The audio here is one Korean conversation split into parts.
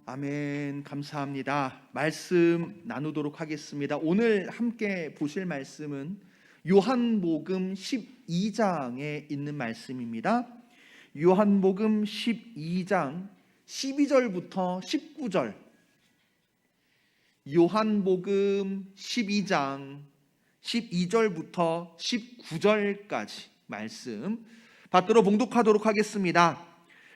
아멘. 감사합니다. 말씀 나누도록 하겠습니다. 오늘 함께 보실 말씀은 요한복음 12장에 있는 말씀입니다. 요한복음 12장 12절부터 19절. 요한복음 12장 12절부터 19절까지 말씀 받들어 봉독하도록 하겠습니다.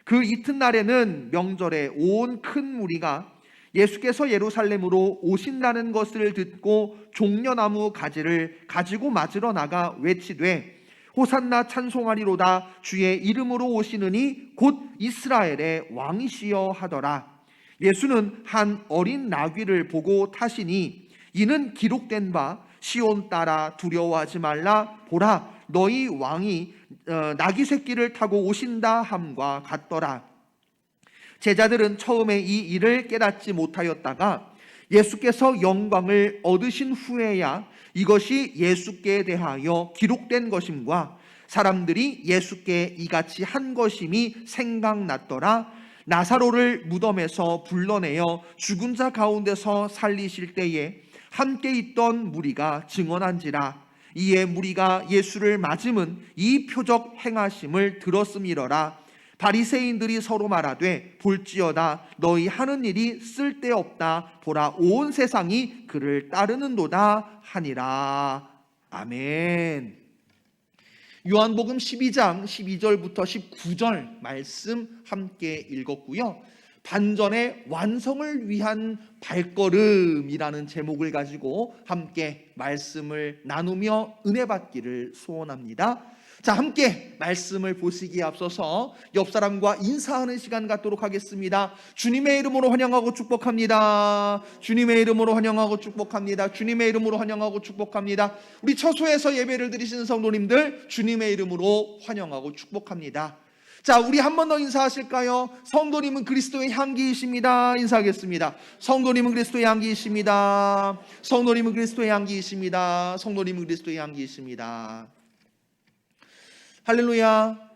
그 이튿날에는 명절에 온 큰 무리가 예수께서 예루살렘으로 오신다는 것을 듣고 종려나무 가지를 가지고 맞으러 나가 외치되 호산나 찬송하리로다. 주의 이름으로 오시느니 곧 이스라엘의 왕이시여 하더라. 예수는 한 어린 나귀를 보고 타시니 이는 기록된 바 시온 딸아 두려워하지 말라. 보라, 너희 왕이 나귀 새끼를 타고 오신다 함과 같더라. 제자들은 처음에 이 일을 깨닫지 못하였다가 예수께서 영광을 얻으신 후에야 이것이 예수께 대하여 기록된 것임과 사람들이 예수께 이같이 한 것임이 생각났더라. 나사로를 무덤에서 불러내어 죽은 자 가운데서 살리실 때에 함께 있던 무리가 증언한지라. 이에 무리가 예수를 맞음은 이 표적 행하심을 들었음이러라. 바리새인들이 서로 말하되 볼지어다 너희 하는 일이 쓸데없다. 보라, 온 세상이 그를 따르는도다 하니라. 아멘. 요한복음 12장 12절부터 19절 말씀 함께 읽었고요. 반전의 완성을 위한 발걸음이라는 제목을 가지고 함께 말씀을 나누며 은혜 받기를 소원합니다. 자, 함께 말씀을 보시기에 앞서서 옆 사람과 인사하는 시간 갖도록 하겠습니다. 주님의 이름으로 환영하고 축복합니다. 주님의 이름으로 환영하고 축복합니다. 주님의 이름으로 환영하고 축복합니다. 우리 처소에서 예배를 드리시는 성도님들 주님의 이름으로 환영하고 축복합니다. 자, 우리 한 번 더 인사하실까요? 성도님은 그리스도의 향기이십니다. 인사하겠습니다. 성도님은 그리스도의 향기이십니다. 성도님은 그리스도의 향기이십니다. 성도님은 그리스도의 향기이십니다. 할렐루야.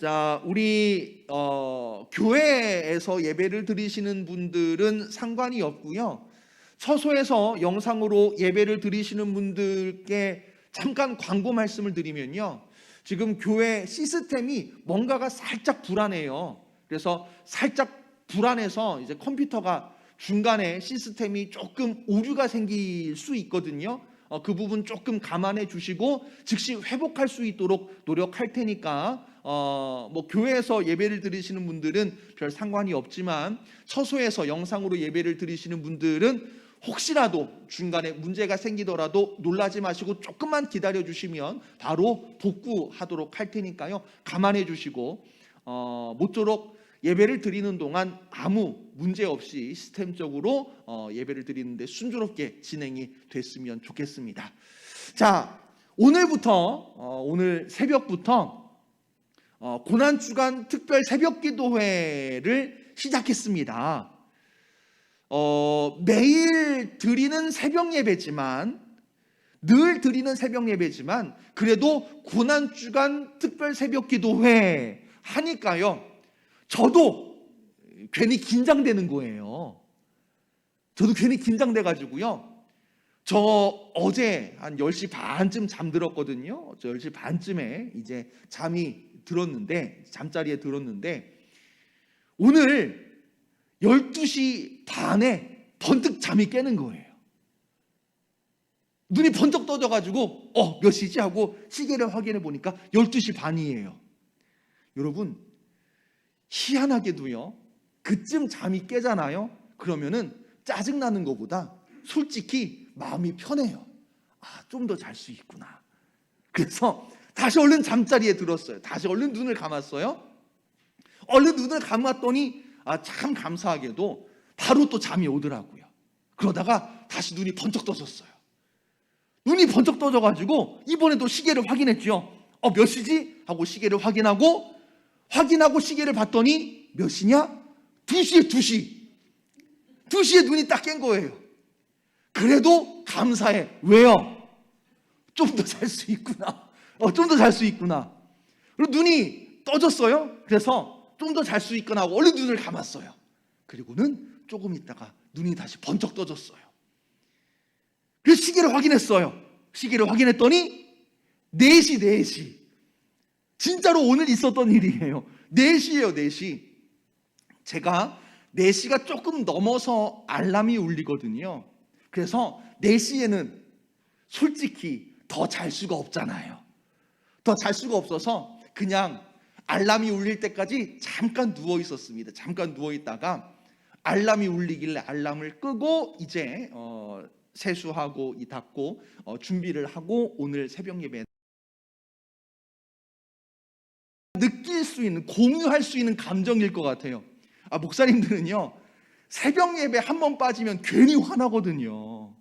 자, 우리 교회에서 예배를 드리시는 분들은 상관이 없고요. 처소에서 영상으로 예배를 드리시는 분들께 잠깐 광고 말씀을 드리면요. 지금 교회 시스템이 뭔가가 살짝 불안해요. 그래서 살짝 불안해서 이제 컴퓨터가 중간에 시스템이 조금 오류가 생길 수 있거든요. 그 부분 조금 감안해 주시고 즉시 회복할 수 있도록 노력할 테니까 뭐 교회에서 예배를 드리시는 분들은 별 상관이 없지만 처소에서 영상으로 예배를 드리시는 분들은 혹시라도 중간에 문제가 생기더라도 놀라지 마시고 조금만 기다려 주시면 바로 복구하도록 할 테니까요. 감안해 주시고 모쪼록 예배를 드리는 동안 아무 문제 없이 시스템적으로 예배를 드리는데 순조롭게 진행이 됐으면 좋겠습니다. 자, 오늘부터 오늘 새벽부터 고난주간 특별 새벽기도회를 시작했습니다. 매일 드리는 새벽 예배지만 늘 드리는 새벽 예배지만 그래도 고난주간 특별 새벽기도회 하니까요. 저도 괜히 긴장되는 거예요. 저도 괜히 긴장돼가지고요. 저 어제 한 10시 반쯤 잠들었거든요. 저 10시 반쯤에 이제 잠자리에 들었는데 오늘 12시 반에 번뜩 잠이 깨는 거예요. 눈이 번쩍 떠져가지고 몇 시지 하고 시계를 확인해 보니까 12시 반이에요. 여러분, 희한하게도요, 그쯤 잠이 깨잖아요. 그러면은 짜증나는 것보다 솔직히 마음이 편해요. 좀 더 잘 수 있구나. 그래서 다시 얼른 잠자리에 들었어요. 다시 얼른 눈을 감았어요. 얼른 눈을 감았더니 참 감사하게도 바로 또 잠이 오더라고요. 그러다가 다시 눈이 번쩍 떠졌어요. 눈이 번쩍 떠져가지고 이번에도 시계를 확인했죠. 몇 시지? 하고 시계를 확인하고 시계를 봤더니 몇 시냐? 2시에 2시에 눈이 딱 깬 거예요. 그래도 감사해. 왜요? 좀 더 잘 수 있구나. 좀 더 잘 수 있구나. 그리고 눈이 떠졌어요. 그래서 좀 더 잘 수 있구나 하고 얼른 눈을 감았어요. 그리고는 조금 있다가 눈이 다시 번쩍 떠졌어요. 그래서 시계를 확인했어요. 시계를 확인했더니 4시 4시. 진짜로 오늘 있었던 일이에요. 4시예요 4시. 제가 4시가 조금 넘어서 알람이 울리거든요. 그래서 4시에는 솔직히 더 잘 수가 없잖아요. 더 잘 수가 없어서 그냥 알람이 울릴 때까지 잠깐 누워 있었습니다. 잠깐 누워 있다가 알람이 울리길래 알람을 끄고 이제 세수하고 이 닦고 준비를 하고 오늘 새벽 예배 느낄 수 있는, 공유할 수 있는 감정일 것 같아요. 목사님들은요 새벽 예배 한 번 빠지면 괜히 화나거든요.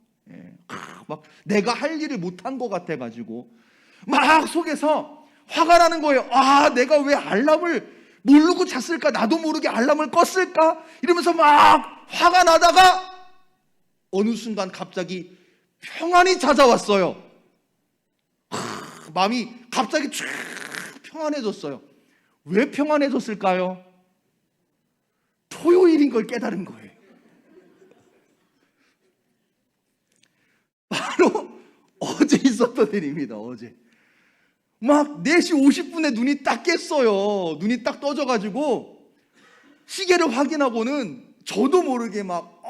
막 내가 할 일을 못한 것 같아가지고 막 속에서 화가 나는 거예요. 내가 왜 알람을 모르고 잤을까? 나도 모르게 알람을 껐을까? 이러면서 막 화가 나다가 어느 순간 갑자기 평안이 찾아왔어요. 마음이 갑자기 쫙 평안해졌어요. 왜 평안해졌을까요? 토요일인 걸 깨달은 거예요. 바로 어제 있었던 일입니다. 어제 막 4시 50분에 눈이 딱 깼어요. 눈이 딱 떠져가지고 시계를 확인하고는 저도 모르게 막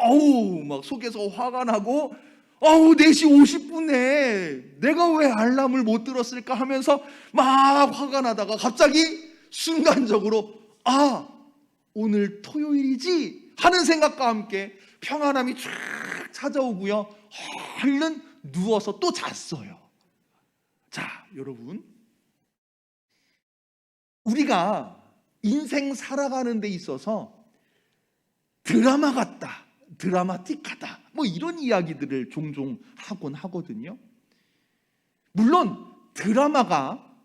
속에서 화가 나고 4시 50분에 내가 왜 알람을 못 들었을까 하면서 막 화가 나다가 갑자기 순간적으로 오늘 토요일이지 하는 생각과 함께 평안함이 쫙 찾아오고요. 얼른 누워서 또 잤어요. 자, 여러분, 우리가 인생 살아가는 데 있어서 드라마 같다, 드라마틱하다, 이런 이야기들을 종종 하곤 하거든요. 물론 드라마가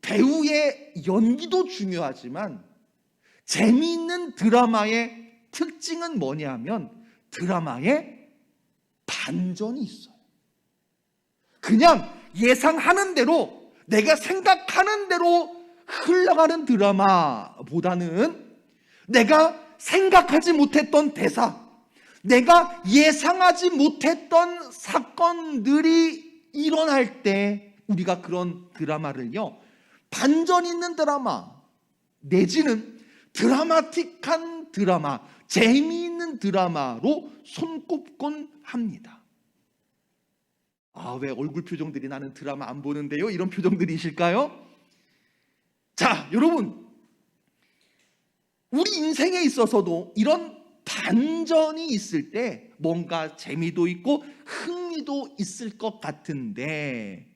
배우의 연기도 중요하지만 재미있는 드라마의 특징은 뭐냐 하면 드라마에 반전이 있어요. 그냥 예상하는 대로, 내가 생각하는 대로 흘러가는 드라마보다는 내가 생각하지 못했던 대사, 내가 예상하지 못했던 사건들이 일어날 때 우리가 그런 드라마를요, 반전 있는 드라마 내지는 드라마틱한 드라마, 재미있는 드라마로 손꼽곤 합니다. 왜 얼굴 표정들이 나는 드라마 안 보는데요? 이런 표정들이실까요? 자, 여러분, 우리 인생에 있어서도 이런 반전이 있을 때 뭔가 재미도 있고 흥미도 있을 것 같은데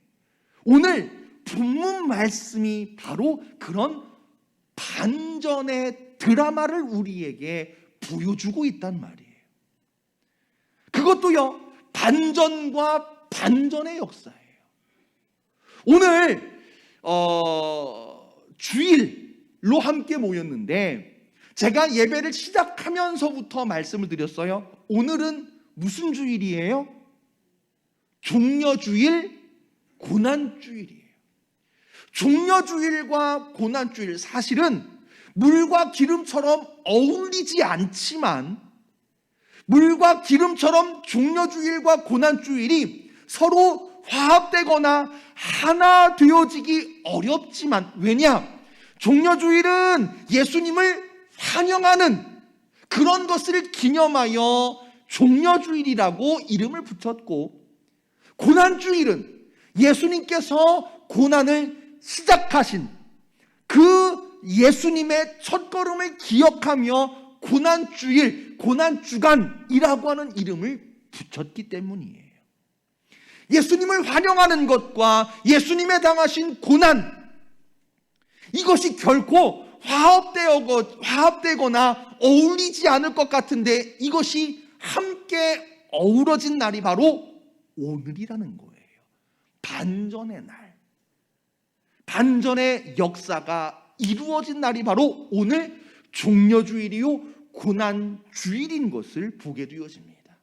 오늘 본문 말씀이 바로 그런 반전의 드라마를 우리에게 보여주고 있단 말이에요. 그것도요, 반전과 반전의 역사예요. 오늘 주일로 함께 모였는데 제가 예배를 시작하면서부터 말씀을 드렸어요. 오늘은 무슨 주일이에요? 종려주일, 고난주일이에요. 종려주일과 고난주일, 사실은 물과 기름처럼 어울리지 않지만 물과 기름처럼 종려주일과 고난주일이 서로 화합되거나 하나 되어지기 어렵지만, 왜냐? 종려주일은 예수님을 환영하는 그런 것을 기념하여 종려주일이라고 이름을 붙였고, 고난주일은 예수님께서 고난을 시작하신 그 예수님의 첫걸음을 기억하며 고난주일, 고난주간이라고 하는 이름을 붙였기 때문이에요. 예수님을 환영하는 것과 예수님의 당하신 고난, 이것이 결코 화합되거나 어울리지 않을 것 같은데 이것이 함께 어우러진 날이 바로 오늘이라는 거예요. 반전의 날, 반전의 역사가 이루어진 날이 바로 오늘 종려주일이요 고난주일인 것을 보게 되어집니다.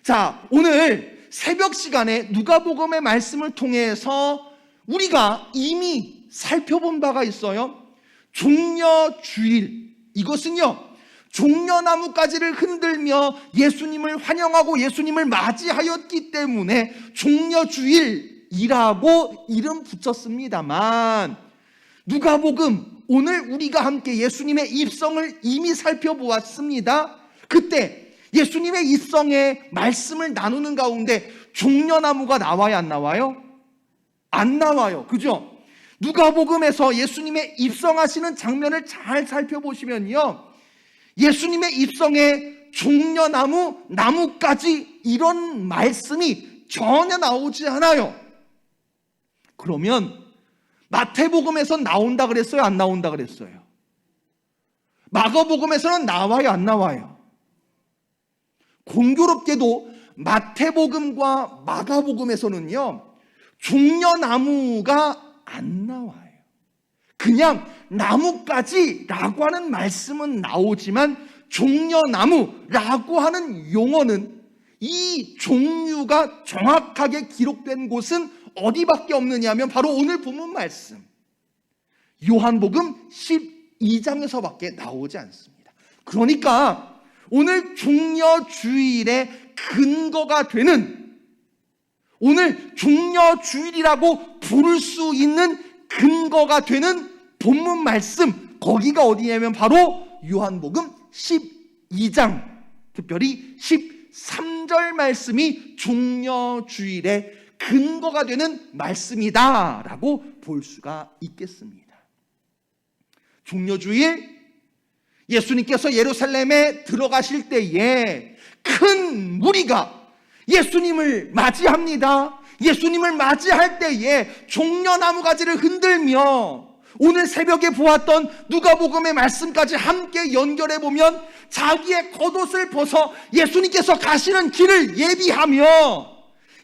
자, 오늘 새벽 시간에 누가복음의 말씀을 통해서 우리가 이미 살펴본 바가 있어요. 종려주일, 이것은요 종려나무 가지를 흔들며 예수님을 환영하고 예수님을 맞이하였기 때문에 종려주일이라고 이름 붙였습니다만, 누가복음 오늘 우리가 함께 예수님의 입성을 이미 살펴보았습니다. 그때 예수님의 입성의 말씀을 나누는 가운데 종려나무가 나와요, 안 나와요? 안 나와요. 그죠? 누가복음에서 예수님의 입성하시는 장면을 잘 살펴보시면요, 예수님의 입성에 종려나무, 나무까지 이런 말씀이 전혀 나오지 않아요. 그러면 마태복음에서 나온다 그랬어요, 안 나온다 그랬어요? 마가복음에서는 나와요, 안 나와요? 공교롭게도 마태복음과 마가복음에서는요, 종려나무가 안 나와요. 그냥 나무까지라고 하는 말씀은 나오지만 종려나무라고 하는 용어는, 이 종류가 정확하게 기록된 곳은 어디밖에 없느냐 하면 바로 오늘 본문 말씀 요한복음 12장에서밖에 나오지 않습니다. 그러니까 오늘 종려주일의 근거가 되는, 오늘 종려주일이라고 부를 수 있는 근거가 되는 본문 말씀, 거기가 어디냐면 바로 요한복음 12장, 특별히 13절 말씀이 종려주일의 근거가 되는 말씀이다라고 볼 수가 있겠습니다. 종려주일, 예수님께서 예루살렘에 들어가실 때에 큰 무리가 예수님을 맞이합니다. 예수님을 맞이할 때에 종려나무 가지를 흔들며 오늘 새벽에 보았던 누가복음의 말씀까지 함께 연결해 보면 자기의 겉옷을 벗어 예수님께서 가시는 길을 예비하며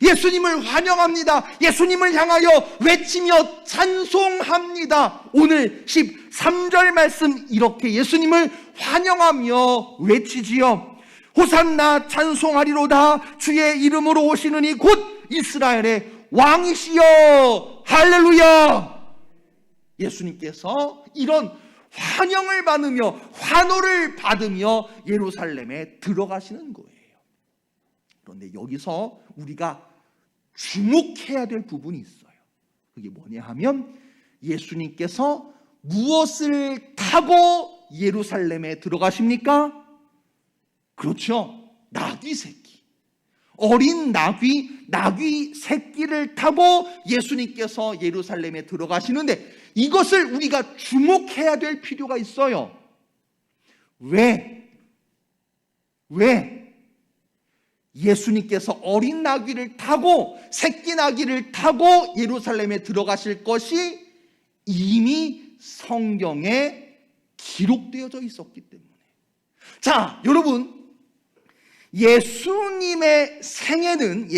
예수님을 환영합니다. 예수님을 향하여 외치며 찬송합니다. 오늘 13절 말씀 이렇게 예수님을 환영하며 외치지요. 호산나 찬송하리로다. 주의 이름으로 오시는 이 곧 이스라엘의 왕이시여 할렐루야. 예수님께서 이런 환영을 받으며 환호를 받으며 예루살렘에 들어가시는 거예요. 그런데 여기서 우리가 주목해야 될 부분이 있어요. 그게 뭐냐 하면 예수님께서 무엇을 타고 예루살렘에 들어가십니까? 그렇죠. 나귀 새끼. 어린 나귀 새끼를 타고 예수님께서 예루살렘에 들어가시는데 이것을 우리가 주목해야 될 필요가 있어요. 왜? 예수님께서 어린 나귀를 타고 새끼 나귀를 타고 예루살렘에 들어가실 것이 이미 성경에 기록되어져 있었기 때문에. 자, 여러분, 예수님의 생애는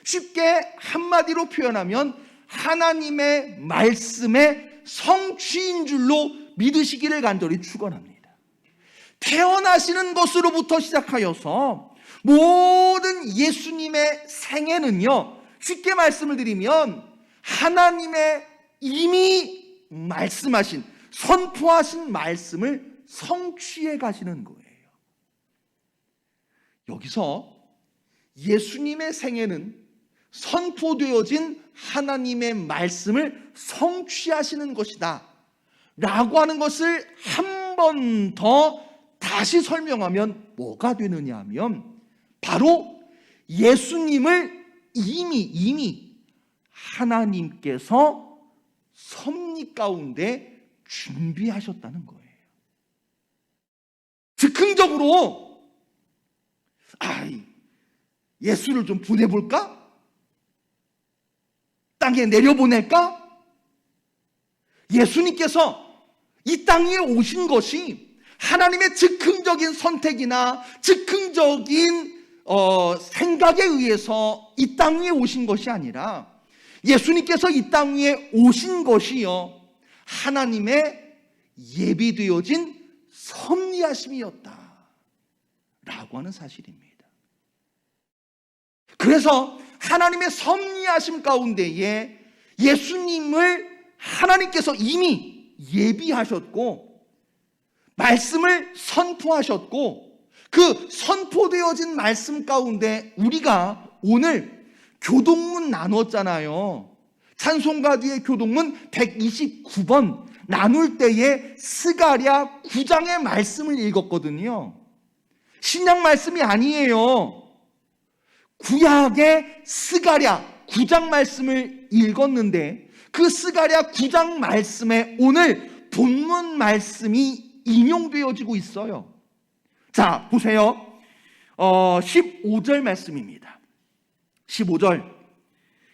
쉽게 한마디로 표현하면 하나님의 말씀의 성취인 줄로 믿으시기를 간절히 축원합니다. 태어나시는 것으로부터 시작하여서 모든 예수님의 생애는요, 쉽게 말씀을 드리면 하나님의 이미 말씀하신, 선포하신 말씀을 성취해 가시는 거예요. 여기서 예수님의 생애는 선포되어진 하나님의 말씀을 성취하시는 것이다 라고 하는 것을 한 번 더 다시 설명하면 뭐가 되느냐 하면 바로 예수님을 이미 하나님께서 섭리 가운데 준비하셨다는 거예요. 즉흥적으로 예수를 좀 보내볼까? 땅에 내려보낼까? 예수님께서 이 땅에 오신 것이 하나님의 즉흥적인 선택이나 즉흥적인 생각에 의해서 이 땅 위에 오신 것이 아니라 예수님께서 이 땅 위에 오신 것이요, 하나님의 예비되어진 섭리하심이었다 라고 하는 사실입니다. 그래서 하나님의 섭리하심 가운데에 예수님을 하나님께서 이미 예비하셨고 말씀을 선포하셨고 그 선포되어진 말씀 가운데 우리가 오늘 교동문 나눴잖아요. 찬송가 뒤에 교동문 129번 나눌 때에 스가랴 9장의 말씀을 읽었거든요. 신약 말씀이 아니에요. 구약의 스가랴 9장 말씀을 읽었는데 그 스가랴 9장 말씀에 오늘 본문 말씀이 인용되어지고 있어요. 자, 보세요. 15절 말씀입니다. 15절.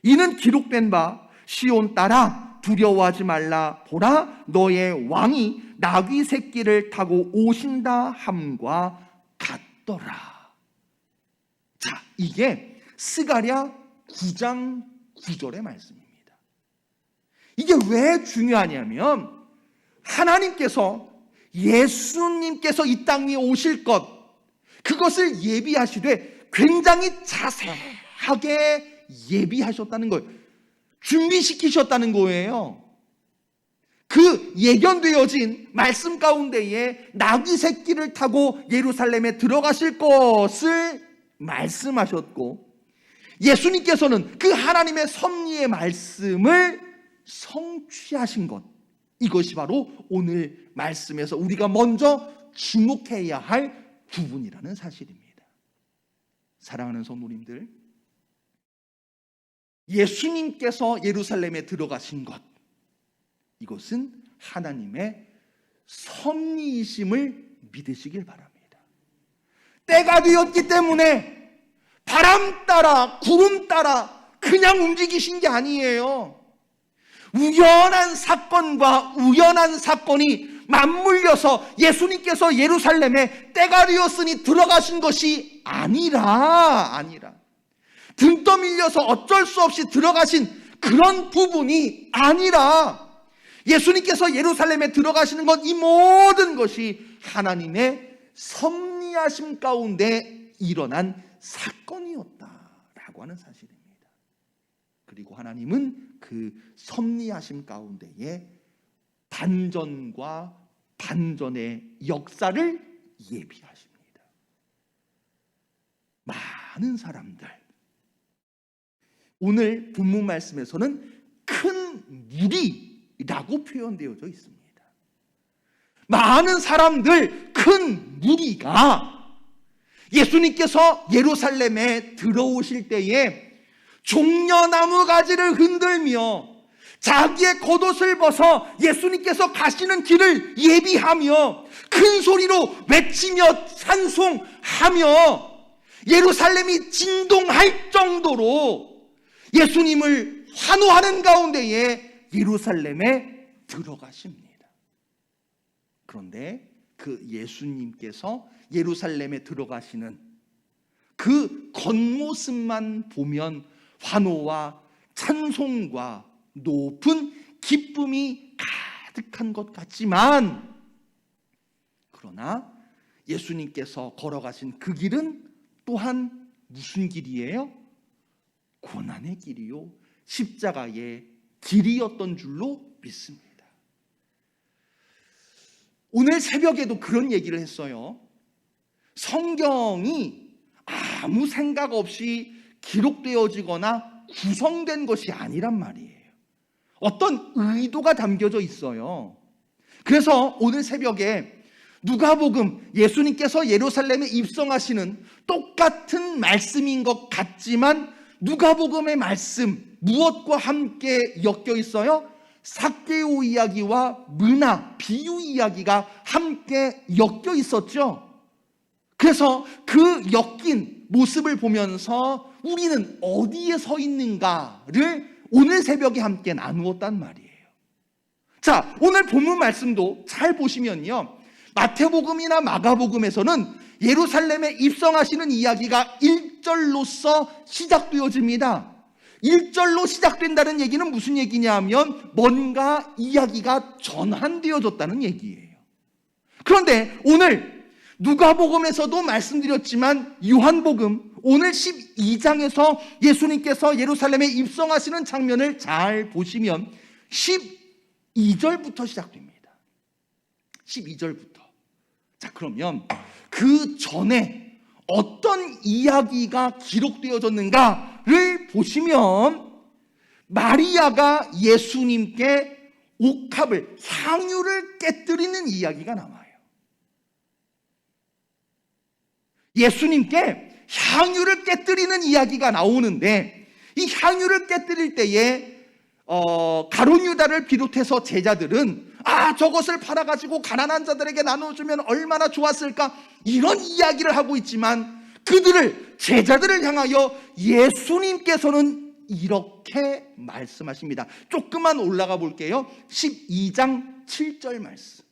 이는 기록된 바 시온 딸아 두려워하지 말라. 보라 너의 왕이 나귀 새끼를 타고 오신다 함과 같더라. 자, 이게 스가랴 9장 9절의 말씀입니다. 이게 왜 중요하냐면 하나님께서 예수님께서 이 땅 위에 오실 것, 그것을 예비하시되 굉장히 자세하게 예비하셨다는 거예요. 준비시키셨다는 거예요. 그 예견되어진 말씀 가운데에 나귀 새끼를 타고 예루살렘에 들어가실 것을 말씀하셨고, 예수님께서는 그 하나님의 섭리의 말씀을 성취하신 것, 이것이 바로 오늘 말씀에서 우리가 먼저 주목해야 할 부분이라는 사실입니다. 사랑하는 성도님들, 예수님께서 예루살렘에 들어가신 것, 이것은 하나님의 섭리이심을 믿으시길 바랍니다. 때가 되었기 때문에 바람 따라 구름 따라 그냥 움직이신 게 아니에요. 우연한 사건과 우연한 사건이 맞물려서 예수님께서 예루살렘에 때가 되었으니 들어가신 것이 아니라 등 떠밀려서 어쩔 수 없이 들어가신 그런 부분이 아니라 예수님께서 예루살렘에 들어가시는 것, 이 모든 것이 하나님의 섭리하심 가운데 일어난 사건이었다라고 하는 사실입니다. 그리고 하나님은 그 섭리하심 가운데에 단전과 반전의 역사를 예비하십니다. 많은 사람들, 오늘 본문 말씀에서는 큰 무리라고 표현되어져 있습니다. 많은 사람들, 큰 무리가 예수님께서 예루살렘에 들어오실 때에 종려나무 가지를 흔들며 자기의 겉옷을 벗어 예수님께서 가시는 길을 예비하며 큰 소리로 외치며 찬송하며 예루살렘이 진동할 정도로 예수님을 환호하는 가운데에 예루살렘에 들어가십니다. 그런데 그 예수님께서 예루살렘에 들어가시는 그 겉모습만 보면 환호와 찬송과 높은 기쁨이 가득한 것 같지만, 그러나 예수님께서 걸어가신 그 길은 또한 무슨 길이에요? 고난의 길이요, 십자가의 길이었던 줄로 믿습니다. 오늘 새벽에도 그런 얘기를 했어요. 성경이 아무 생각 없이 기록되어지거나 구성된 것이 아니란 말이에요. 어떤 의도가 담겨져 있어요. 그래서 오늘 새벽에 누가복음, 예수님께서 예루살렘에 입성하시는 똑같은 말씀인 것 같지만 누가복음의 말씀, 무엇과 함께 엮여 있어요? 삭개오 이야기와 문화, 비유 이야기가 함께 엮여 있었죠. 그래서 그 엮인 모습을 보면서 우리는 어디에 서 있는가를 오늘 새벽에 함께 나누었단 말이에요. 자, 오늘 본문 말씀도 잘 보시면요, 마태복음이나 마가복음에서는 예루살렘에 입성하시는 이야기가 1절로서 시작되어집니다. 1절로 시작된다는 얘기는 무슨 얘기냐면 뭔가 이야기가 전환되어졌다는 얘기예요. 그런데 오늘 누가복음에서도 말씀드렸지만 요한복음 오늘 12장에서 예수님께서 예루살렘에 입성하시는 장면을 잘 보시면 12절부터 시작됩니다. 12절부터. 자, 그러면 그 전에 어떤 이야기가 기록되어졌는가를 보시면 마리아가 예수님께 옥합을, 향유를 깨뜨리는 이야기가 나와요. 예수님께 향유를 깨뜨리는 이야기가 나오는데, 이 향유를 깨뜨릴 때에 가룟 유다를 비롯해서 제자들은 저것을 팔아가지고 가난한 자들에게 나눠주면 얼마나 좋았을까, 이런 이야기를 하고 있지만 제자들을 향하여 예수님께서는 이렇게 말씀하십니다. 조금만 올라가 볼게요. 12장 7절 말씀.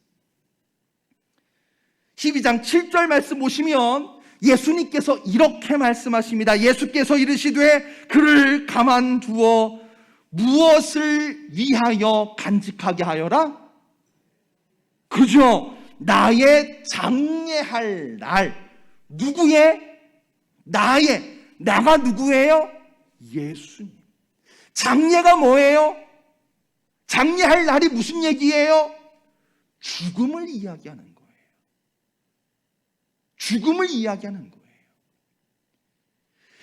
12장 7절 말씀 보시면 예수님께서 이렇게 말씀하십니다. 예수께서 이르시되 그를 가만두어 무엇을 위하여 간직하게 하여라? 그죠? 나의 장례할 날. 누구의? 나가 누구예요? 예수님. 장례가 뭐예요? 장례할 날이 무슨 얘기예요? 죽음을 이야기하는 거예요. 죽음을 이야기하는 거예요.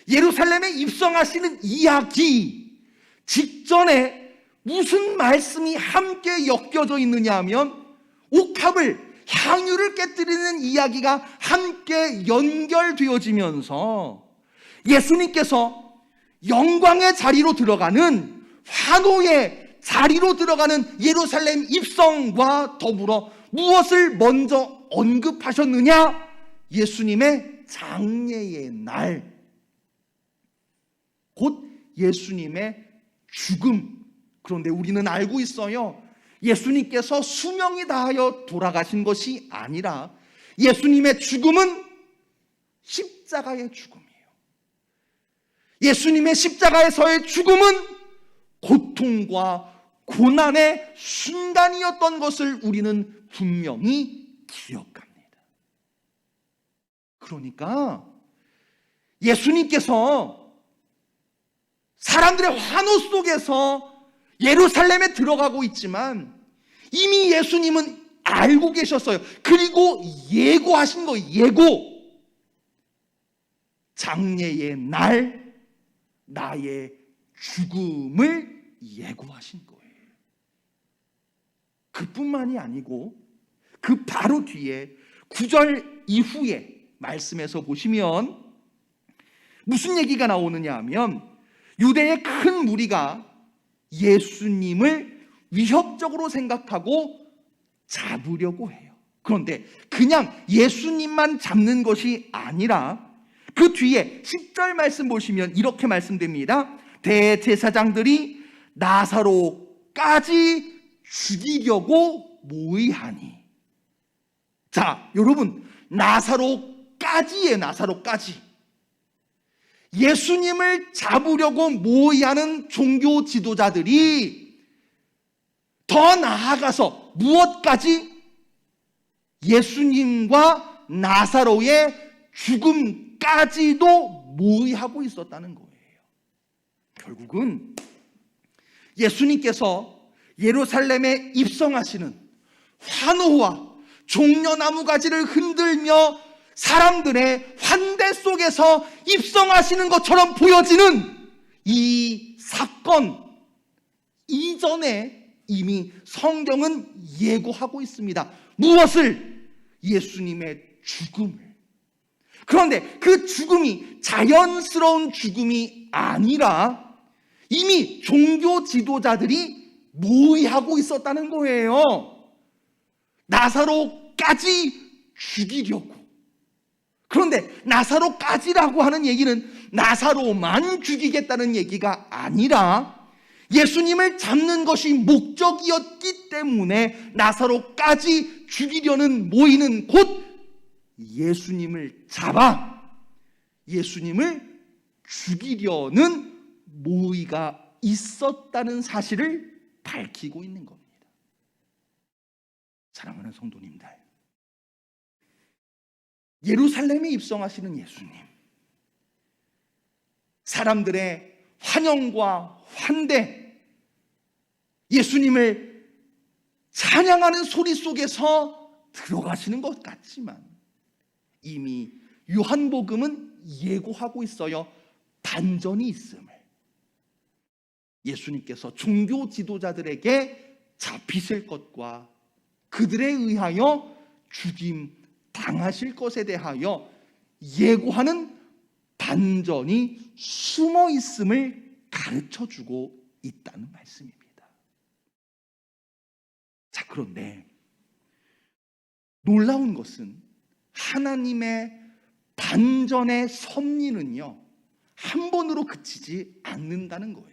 예루살렘에 입성하시는 이야기 직전에 무슨 말씀이 함께 엮여져 있느냐 하면 옥합을, 향유를 깨뜨리는 이야기가 함께 연결되어지면서 예수님께서 영광의 자리로 들어가는, 환호의 자리로 들어가는 예루살렘 입성과 더불어 무엇을 먼저 언급하셨느냐? 예수님의 장례의 날, 곧 예수님의 죽음. 그런데 우리는 알고 있어요. 예수님께서 수명이 다하여 돌아가신 것이 아니라 예수님의 죽음은 십자가의 죽음이에요. 예수님의 십자가에서의 죽음은 고통과 고난의 순간이었던 것을 우리는 분명히 기억합니다. 그러니까 예수님께서 사람들의 환호 속에서 예루살렘에 들어가고 있지만 이미 예수님은 알고 계셨어요. 그리고 예고하신 거예요. 예고. 장례의 날 나의 죽음을 예고하신 거예요. 그뿐만이 아니고 그 바로 뒤에 9절 이후에 말씀에서 보시면 무슨 얘기가 나오느냐 하면 유대의 큰 무리가 예수님을 위협적으로 생각하고 잡으려고 해요. 그런데 그냥 예수님만 잡는 것이 아니라 그 뒤에 10절 말씀 보시면 이렇게 말씀됩니다. 대제사장들이 나사로까지 죽이려고 모의하니. 자, 여러분, 나사로까지예요. 나사로까지. 예수님을 잡으려고 모의하는 종교 지도자들이 더 나아가서 무엇까지? 예수님과 나사로의 죽음까지도 모의하고 있었다는 거예요. 결국은 예수님께서 예루살렘에 입성하시는 환호와 종려나무 가지를 흔들며 사람들의 환대 속에서 입성하시는 것처럼 보여지는 이 사건 이전에 이미 성경은 예고하고 있습니다. 무엇을? 예수님의 죽음을. 그런데 그 죽음이 자연스러운 죽음이 아니라 이미 종교 지도자들이 모의하고 있었다는 거예요. 나사로까지 죽이려고. 그런데 나사로까지라고 하는 얘기는 나사로만 죽이겠다는 얘기가 아니라 예수님을 잡는 것이 목적이었기 때문에 나사로까지 죽이려는 모이는 곳 예수님을 잡아 예수님을 죽이려는 모의가 있었다는 사실을 밝히고 있는 겁니다. 사랑하는 성도님들, 예루살렘에 입성하시는 예수님, 사람들의 환영과 환대, 예수님을 찬양하는 소리 속에서 들어가시는 것 같지만 이미 요한복음은 예고하고 있어요. 반전이 있음을. 예수님께서 종교 지도자들에게 잡히실 것과 그들에 의하여 죽임 당하실 것에 대하여 예고하는 반전이 숨어 있음을 가르쳐 주고 있다는 말씀입니다. 자, 그런데 놀라운 것은 하나님의 반전의 섭리는요, 한 번으로 그치지 않는다는 거예요.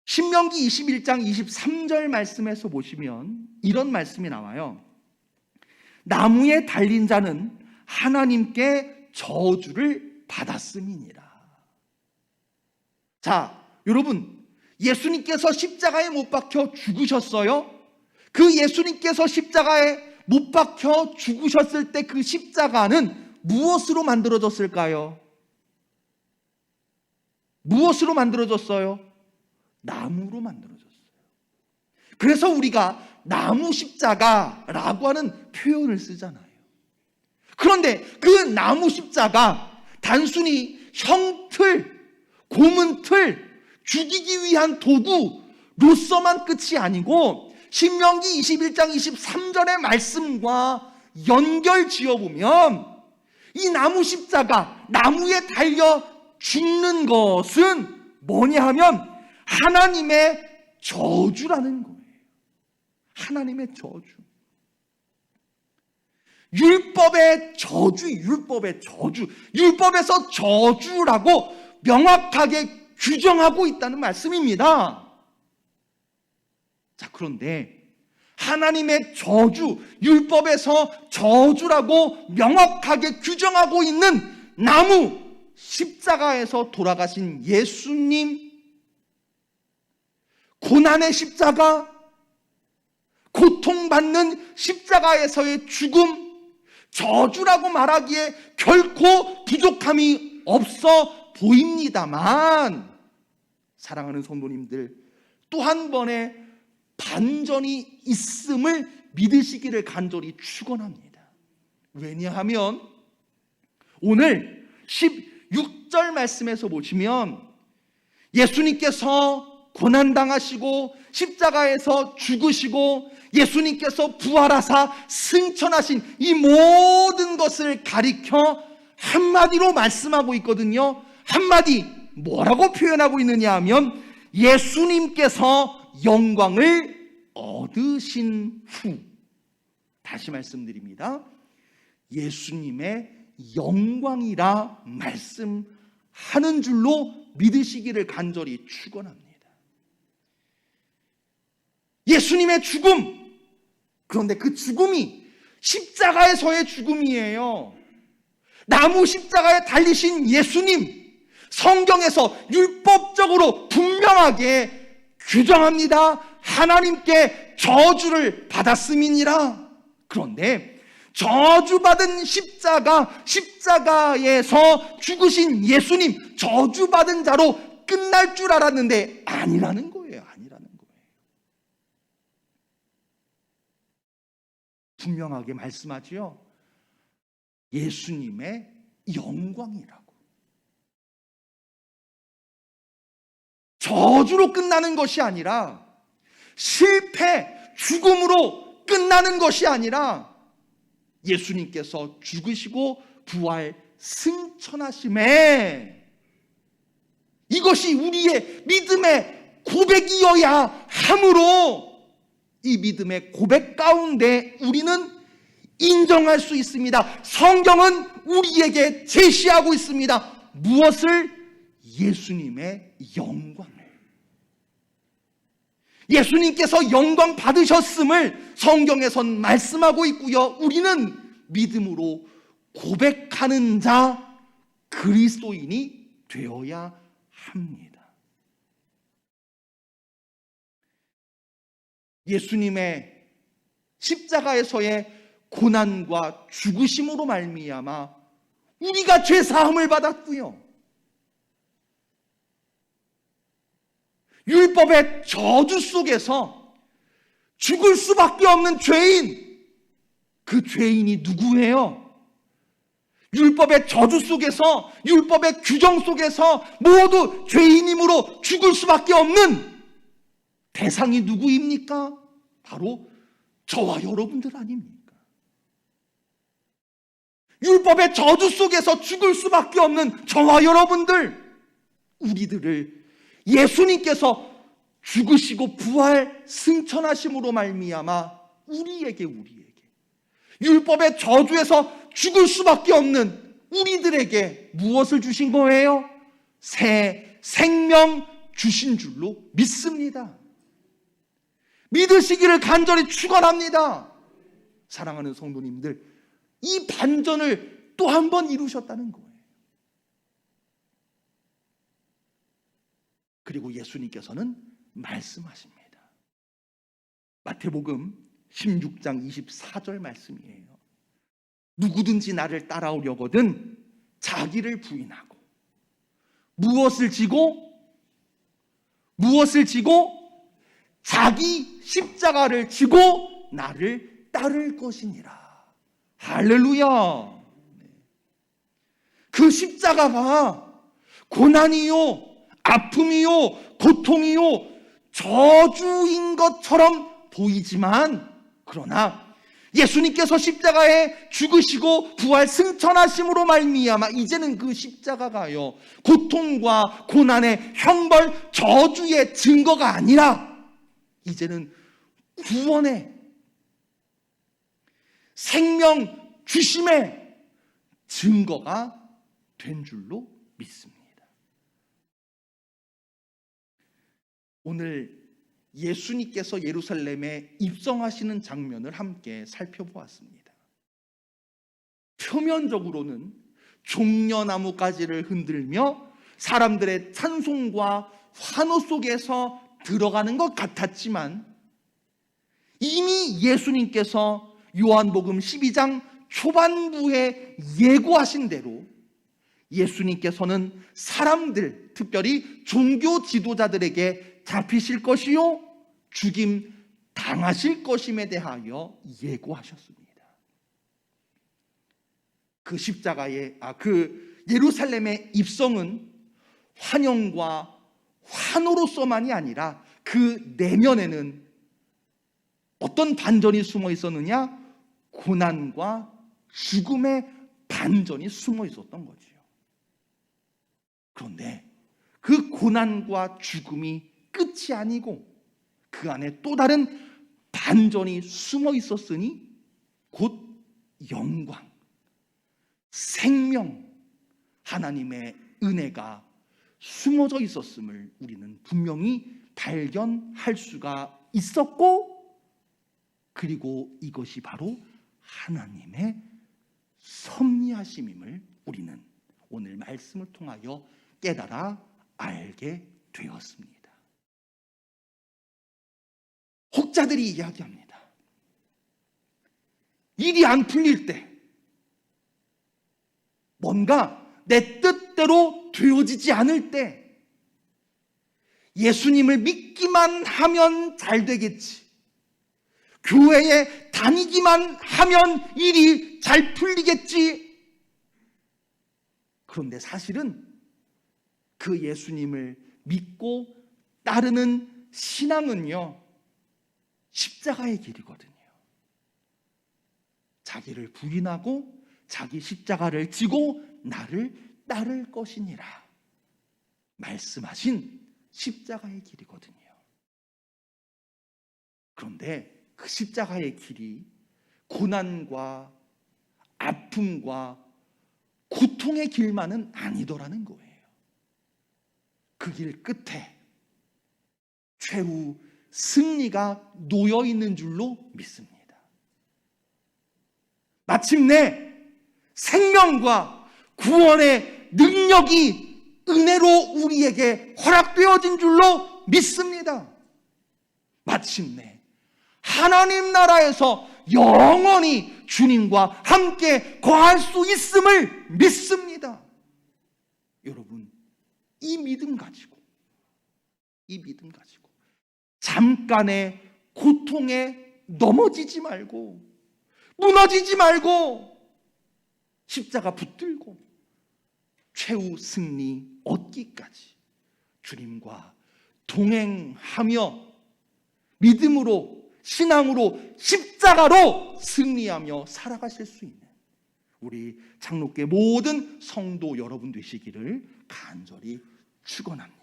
신명기 21장 23절 말씀에서 보시면 이런 말씀이 나와요. 나무에 달린 자는 하나님께 저주를 받았음이니라. 자, 여러분, 예수님께서 십자가에 못 박혀 죽으셨어요. 그 예수님께서 십자가에 못 박혀 죽으셨을 때 그 십자가는 무엇으로 만들어졌을까요? 무엇으로 만들어졌어요? 나무로 만들어졌어요. 그래서 우리가 나무 십자가라고 하는 표현을 쓰잖아요. 그런데 그 나무 십자가 단순히 형틀, 고문틀, 죽이기 위한 도구로서만 끝이 아니고 신명기 21장 23절의 말씀과 연결 지어보면 이 나무 십자가, 나무에 달려 죽는 것은 뭐냐 하면 하나님의 저주라는 거예요. 하나님의 저주. 율법의 저주, 율법의 저주. 율법에서 저주라고 명확하게 규정하고 있다는 말씀입니다. 자, 그런데 하나님의 저주, 율법에서 저주라고 명확하게 규정하고 있는 나무 십자가에서 돌아가신 예수님, 고난의 십자가, 고통받는 십자가에서의 죽음, 저주라고 말하기에 결코 부족함이 없어 보입니다만, 사랑하는 성도님들, 또 한 번의 반전이 있음을 믿으시기를 간절히 축원합니다. 왜냐하면 오늘 16절 말씀에서 보시면 예수님께서 고난당하시고 십자가에서 죽으시고 예수님께서 부활하사 승천하신 이 모든 것을 가리켜 한마디로 말씀하고 있거든요. 한마디 뭐라고 표현하고 있느냐 하면 예수님께서 영광을 얻으신 후, 다시 말씀드립니다. 예수님의 영광이라 말씀하는 줄로 믿으시기를 간절히 축원합니다. 예수님의 죽음, 그런데 그 죽음이 십자가에서의 죽음이에요. 나무 십자가에 달리신 예수님, 성경에서 율법적으로 분명하게 규정합니다. 하나님께 저주를 받았음이니라. 그런데 저주받은 십자가에서 죽으신 예수님, 저주받은 자로 끝날 줄 알았는데 아니라는 거예요. 아니라는 거예요. 분명하게 말씀하지요. 예수님의 영광이라고. 저주로 끝나는 것이 아니라, 실패, 죽음으로 끝나는 것이 아니라 예수님께서 죽으시고 부활 승천하심에, 이것이 우리의 믿음의 고백이어야 하므로 이 믿음의 고백 가운데 우리는 인정할 수 있습니다. 성경은 우리에게 제시하고 있습니다. 무엇을? 예수님의 영광을. 예수님께서 영광 받으셨음을 성경에선 말씀하고 있고요. 우리는 믿음으로 고백하는 자, 그리스도인이 되어야 합니다. 예수님의 십자가에서의 고난과 죽으심으로 말미암아 우리가 죄 사함을 받았고요. 율법의 저주 속에서 죽을 수밖에 없는 죄인, 그 죄인이 누구예요? 율법의 저주 속에서, 율법의 규정 속에서 모두 죄인임으로 죽을 수밖에 없는 대상이 누구입니까? 바로 저와 여러분들 아닙니까? 율법의 저주 속에서 죽을 수밖에 없는 저와 여러분들, 우리들을 예수님께서 죽으시고 부활 승천하심으로 말미암아 우리에게 율법의 저주에서 죽을 수밖에 없는 우리들에게 무엇을 주신 거예요? 새 생명 주신 줄로 믿습니다. 믿으시기를 간절히 축원합니다. 사랑하는 성도님들, 이 반전을 또 한 번 이루셨다는 거예요. 그리고 예수님께서는 말씀하십니다. 마태복음 16장 24절 말씀이에요. 누구든지 나를 따라오려거든 자기를 부인하고 무엇을 지고 자기 십자가를 지고 나를 따를 것이니라. 할렐루야. 그 십자가가 고난이요, 아픔이요, 고통이요, 저주인 것처럼 보이지만, 그러나 예수님께서 십자가에 죽으시고 부활 승천하심으로 말미암아 이제는 그 십자가가요, 고통과 고난의 형벌, 저주의 증거가 아니라 이제는 구원의, 생명 주심의 증거가 된 줄로 믿습니다. 오늘 예수님께서 예루살렘에 입성하시는 장면을 함께 살펴보았습니다. 표면적으로는 종려나무 가지를 흔들며 사람들의 찬송과 환호 속에서 들어가는 것 같았지만, 이미 예수님께서 요한복음 12장 초반부에 예고하신 대로 예수님께서는 사람들, 특별히 종교 지도자들에게 잡히실 것이요, 죽임 당하실 것임에 대하여 예고하셨습니다. 그 십자가의 그 예루살렘의 입성은 환영과 환호로서만이 아니라 그 내면에는 어떤 반전이 숨어 있었느냐? 고난과 죽음의 반전이 숨어 있었던 거지요. 그런데 그 고난과 죽음이 끝이 아니고 그 안에 또 다른 반전이 숨어 있었으니 곧 영광, 생명, 하나님의 은혜가 숨어져 있었음을 우리는 분명히 발견할 수가 있었고, 그리고 이것이 바로 하나님의 섭리하심임을 우리는 오늘 말씀을 통하여 깨달아 알게 되었습니다. 혹자들이 이야기합니다. 일이 안 풀릴 때, 뭔가 내 뜻대로 되어지지 않을 때, 예수님을 믿기만 하면 잘 되겠지, 교회에 다니기만 하면 일이 잘 풀리겠지. 그런데 사실은 그 예수님을 믿고 따르는 신앙은요, 십자가의 길이거든요. 자기를 부인하고 자기 십자가를 지고 나를 따를 것이니라 말씀하신 십자가의 길이거든요. 그런데 그 십자가의 길이 고난과 아픔과 고통의 길만은 아니더라는 거예요. 그 길 끝에 최후 승리가 놓여 있는 줄로 믿습니다. 마침내 생명과 구원의 능력이 은혜로 우리에게 허락되어진 줄로 믿습니다. 마침내 하나님 나라에서 영원히 주님과 함께 거할 수 있음을 믿습니다. 여러분, 이 믿음 가지고 잠깐의 고통에 넘어지지 말고 무너지지 말고 십자가 붙들고 최후 승리 얻기까지 주님과 동행하며 믿음으로 신앙으로 십자가로 승리하며 살아가실 수 있는 우리 장로교 모든 성도 여러분 되시기를 간절히 축원합니다.